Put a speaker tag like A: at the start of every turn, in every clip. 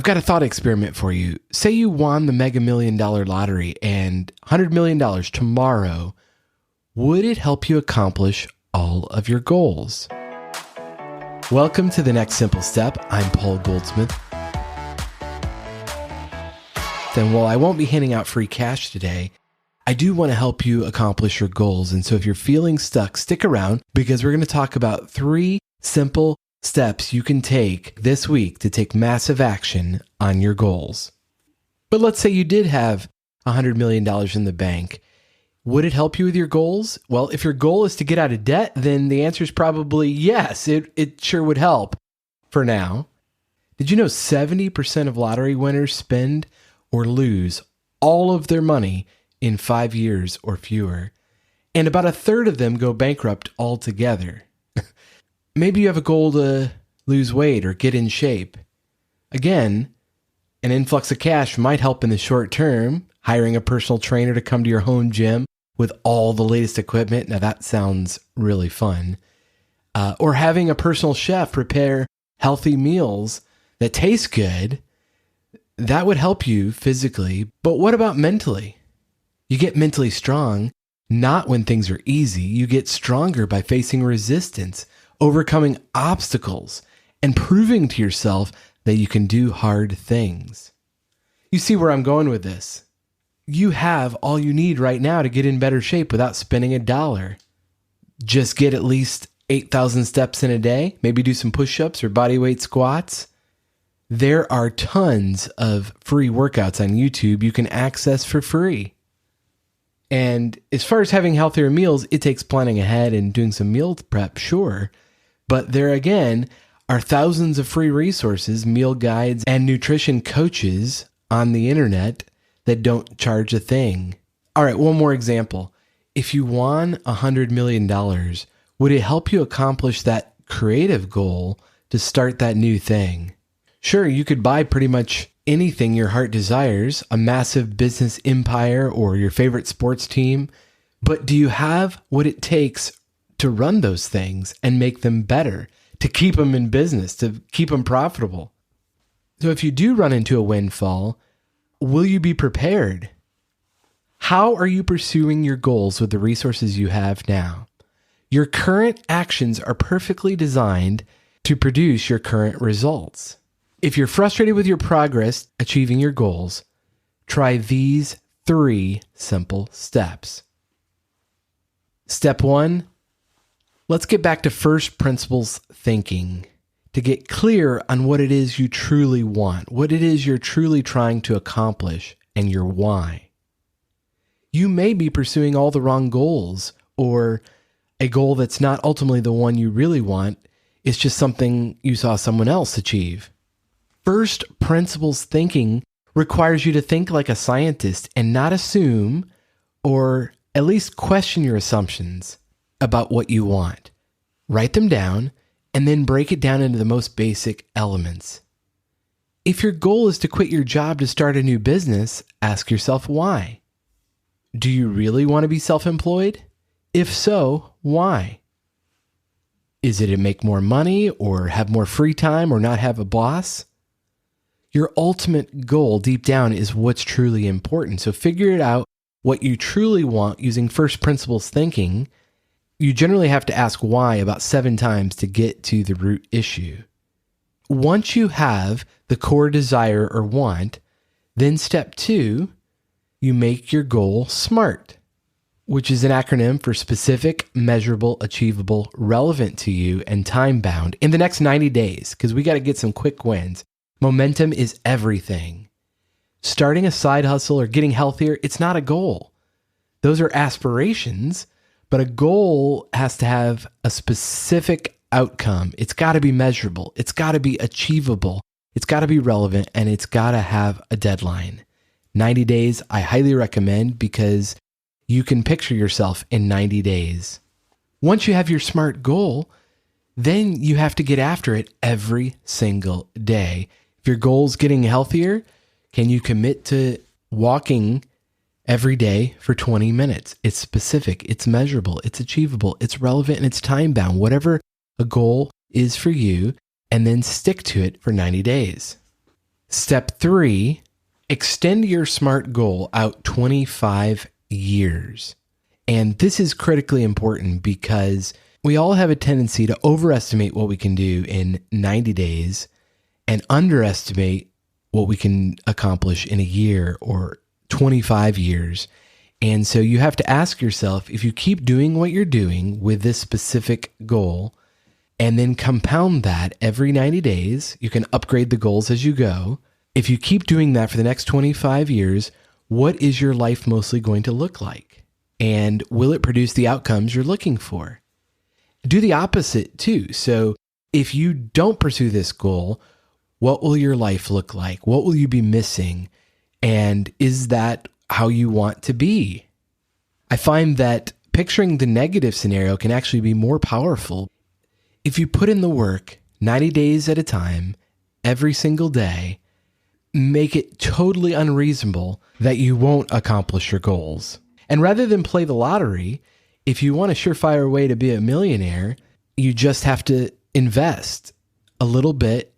A: got a thought experiment for you. Say you won the Mega Million Dollar lottery and $100 million tomorrow. Would it help you accomplish all of your goals? Welcome to The Next Simple Step. I'm Paul Goldsmith. And while I won't be handing out free cash today, I do want to help you accomplish your goals. And so if you're feeling stuck, stick around because we're going to talk about 3 simple steps you can take this week to take massive action on your goals. But let's say you did have $100 million in the bank. Would it help you with your goals? Well, if your goal is to get out of debt, then the answer is probably yes, it sure would help for now. Did you know 70% of lottery winners spend or lose all of their money in 5 years or fewer? And about a third of them go bankrupt altogether. Maybe you have a goal to lose weight or get in shape. Again, an influx of cash might help in the short term. Hiring a personal trainer to come to your home gym with all the latest equipment. Now that sounds really fun. Or having a personal chef prepare healthy meals that taste good. That would help you physically. But what about mentally? You get mentally strong, not when things are easy. You get stronger by facing resistance, overcoming obstacles, and proving to yourself that you can do hard things. You see where I'm going with this? You have all you need right now to get in better shape without spending $1. Just get at least 8,000 steps in a day, maybe do some push-ups or bodyweight squats. There are tons of free workouts on YouTube you can access for free. And as far as having healthier meals, it takes planning ahead and doing some meal prep, sure. But there again are thousands of free resources, meal guides, and nutrition coaches on the internet that don't charge a thing. All right, one more example. If you won $100 million, would it help you accomplish that creative goal to start that new thing? Sure, you could buy pretty much anything your heart desires, a massive business empire or your favorite sports team, but do you have what it takes to run those things and make them better, to keep them in business, to keep them profitable? So if you do run into a windfall, will you be prepared? How are you pursuing your goals with the resources you have now? Your current actions are perfectly designed to produce your current results. If you're frustrated with your progress achieving your goals, try these 3 simple steps. Step 1, let's get back to first principles thinking to get clear on what it is you truly want, what it is you're truly trying to accomplish, and your why. You may be pursuing all the wrong goals, or a goal that's not ultimately the one you really want. It's just something you saw someone else achieve. First principles thinking requires you to think like a scientist and not assume, or at least question your assumptions about what you want. Write them down and then break it down into the most basic elements. If your goal is to quit your job to start a new business, ask yourself why. Do you really want to be self-employed? If so, why? Is it to make more money or have more free time or not have a boss? Your ultimate goal deep down is what's truly important. So figure it out what you truly want using first principles thinking. You generally have to ask why about 7 times to get to the root issue. Once you have the core desire or want, then step 2, you make your goal SMART, which is an acronym for specific, measurable, achievable, relevant to you, and time-bound in the next 90 days, because we got to get some quick wins. Momentum is everything. Starting a side hustle or getting healthier, it's not a goal. Those are aspirations, but a goal has to have a specific outcome. It's got to be measurable. It's got to be achievable. It's got to be relevant, and it's got to have a deadline. 90 days, I highly recommend because you can picture yourself in 90 days. Once you have your SMART goal, then you have to get after it every single day. If your goal is getting healthier, can you commit to walking every day for 20 minutes? It's specific, it's measurable, it's achievable, it's relevant, and it's time-bound. Whatever a goal is for you, and then stick to it for 90 days. Step 3, extend your SMART goal out 25 years. And this is critically important because we all have a tendency to overestimate what we can do in 90 days and underestimate what we can accomplish in a year or 25 years. And so you have to ask yourself, if you keep doing what you're doing with this specific goal and then compound that every 90 days, you can upgrade the goals as you go. If you keep doing that for the next 25 years, what is your life mostly going to look like? And will it produce the outcomes you're looking for? Do the opposite too. So if you don't pursue this goal, what will your life look like? What will you be missing? And is that how you want to be? I find that picturing the negative scenario can actually be more powerful. If you put in the work 90 days at a time, every single day, make it totally unreasonable that you won't accomplish your goals. And rather than play the lottery, if you want a surefire way to be a millionaire, you just have to invest a little bit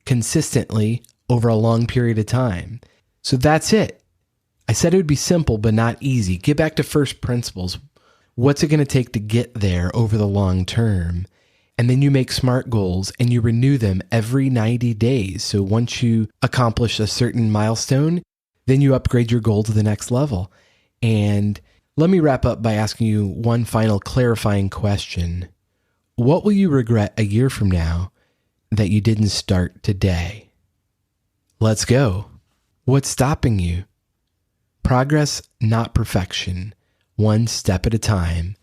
A: consistently over a long period of time. So that's it. I said it would be simple, but not easy. Get back to first principles. What's it going to take to get there over the long term? And then you make SMART goals and you renew them every 90 days. So once you accomplish a certain milestone, then you upgrade your goal to the next level. And let me wrap up by asking you one final clarifying question. What will you regret a year from now that you didn't start today? Let's go. What's stopping you? Progress, not perfection. One step at a time.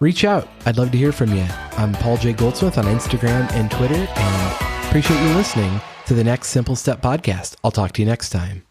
A: Reach out. I'd love to hear from you. I'm Paul J. Goldsmith on Instagram and Twitter, and appreciate you listening to the next Simple Step podcast. I'll talk to you next time.